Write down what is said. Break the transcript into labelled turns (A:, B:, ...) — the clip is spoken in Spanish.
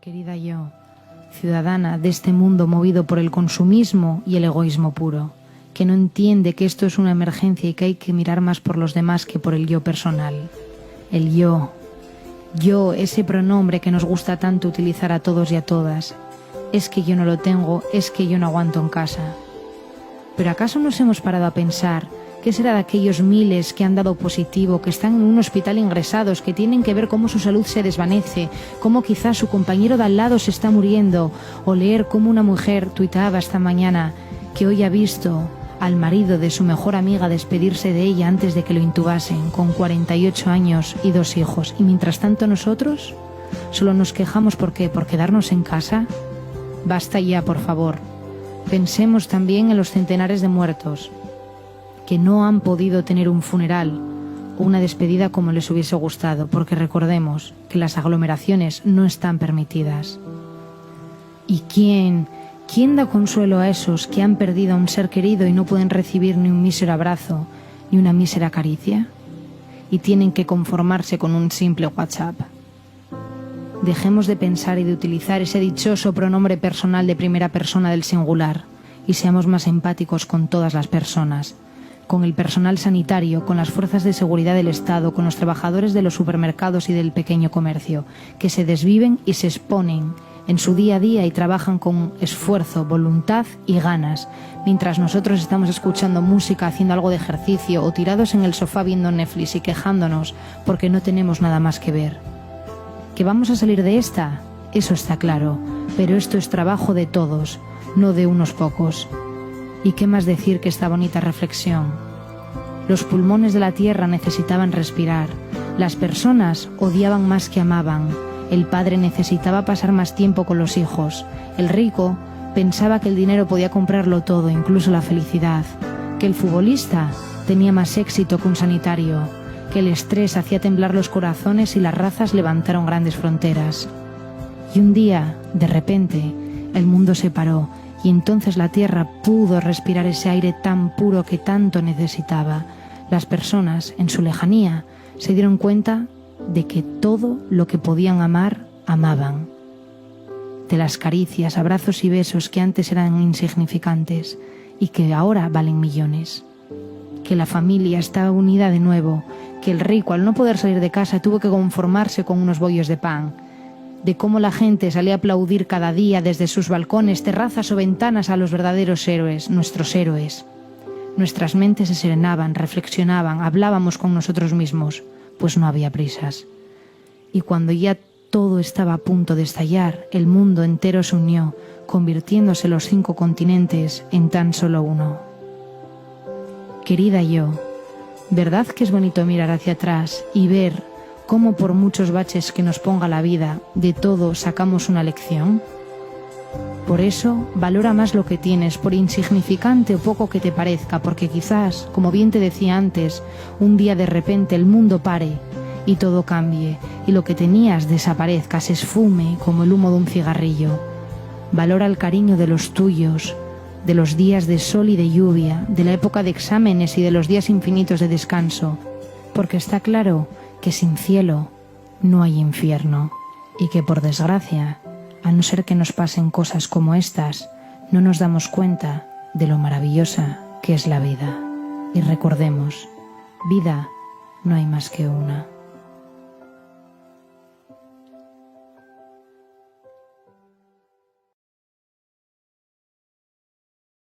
A: Querida yo, ciudadana de este mundo movido por el consumismo y el egoísmo puro, que no entiende que esto es una emergencia y que hay que mirar más por los demás que por el yo personal. El yo, ese pronombre que nos gusta tanto utilizar a todos y a todas. Es que yo no lo tengo, es que yo no aguanto en casa. ¿Pero acaso nos hemos parado a pensar qué será de aquellos miles que han dado positivo, que están en un hospital ingresados, que tienen que ver cómo su salud se desvanece, cómo quizás su compañero de al lado se está muriendo, o leer cómo una mujer tuiteaba esta mañana que hoy ha visto al marido de su mejor amiga despedirse de ella antes de que lo intubasen, con 48 años y 2 hijos, y mientras tanto nosotros solo nos quejamos por quedarnos en casa? Basta ya, por favor. Pensemos también en los centenares de muertos que no han podido tener un funeral o una despedida como les hubiese gustado, porque recordemos que las aglomeraciones no están permitidas. ¿Y quién da consuelo a esos que han perdido a un ser querido y no pueden recibir ni un mísero abrazo, ni una mísera caricia? Y tienen que conformarse con un simple WhatsApp. Dejemos de pensar y de utilizar ese dichoso pronombre personal de primera persona del singular y seamos más empáticos con todas las personas, con el personal sanitario, con las fuerzas de seguridad del Estado, con los trabajadores de los supermercados y del pequeño comercio, que se desviven y se exponen en su día a día y trabajan con esfuerzo, voluntad y ganas, mientras nosotros estamos escuchando música, haciendo algo de ejercicio o tirados en el sofá viendo Netflix y quejándonos porque no tenemos nada más que ver. ¿Que vamos a salir de esta? Eso está claro, pero esto es trabajo de todos, no de unos pocos. ¿Y qué más decir que esta bonita reflexión? Los pulmones de la tierra necesitaban respirar, las personas odiaban más que amaban, el padre necesitaba pasar más tiempo con los hijos, el rico pensaba que el dinero podía comprarlo todo, incluso la felicidad, que el futbolista tenía más éxito que un sanitario, que el estrés hacía temblar los corazones y las razas levantaron grandes fronteras. Y un día, de repente, el mundo se paró y entonces la tierra pudo respirar ese aire tan puro que tanto necesitaba. Las personas, en su lejanía, se dieron cuenta de que todo lo que podían amar, amaban. De las caricias, abrazos y besos que antes eran insignificantes y que ahora valen millones. Que la familia estaba unida de nuevo, que el rico, al no poder salir de casa, tuvo que conformarse con unos bollos de pan, de cómo la gente salía a aplaudir cada día desde sus balcones, terrazas o ventanas a los verdaderos héroes, nuestros héroes. Nuestras mentes se serenaban, reflexionaban, hablábamos con nosotros mismos, pues no había prisas. Y cuando ya todo estaba a punto de estallar, el mundo entero se unió, convirtiéndose los 5 continentes en tan solo uno. Querida yo, ¿verdad que es bonito mirar hacia atrás y ver cómo por muchos baches que nos ponga la vida, de todo sacamos una lección? Por eso, valora más lo que tienes, por insignificante o poco que te parezca, porque quizás, como bien te decía antes, un día de repente el mundo pare y todo cambie, y lo que tenías desaparezca, se esfume como el humo de un cigarrillo. Valora el cariño de los tuyos, de los días de sol y de lluvia, de la época de exámenes y de los días infinitos de descanso, porque está claro que sin cielo no hay infierno, y que por desgracia, a no ser que nos pasen cosas como estas, no nos damos cuenta de lo maravillosa que es la vida. Y recordemos, vida no hay más que una.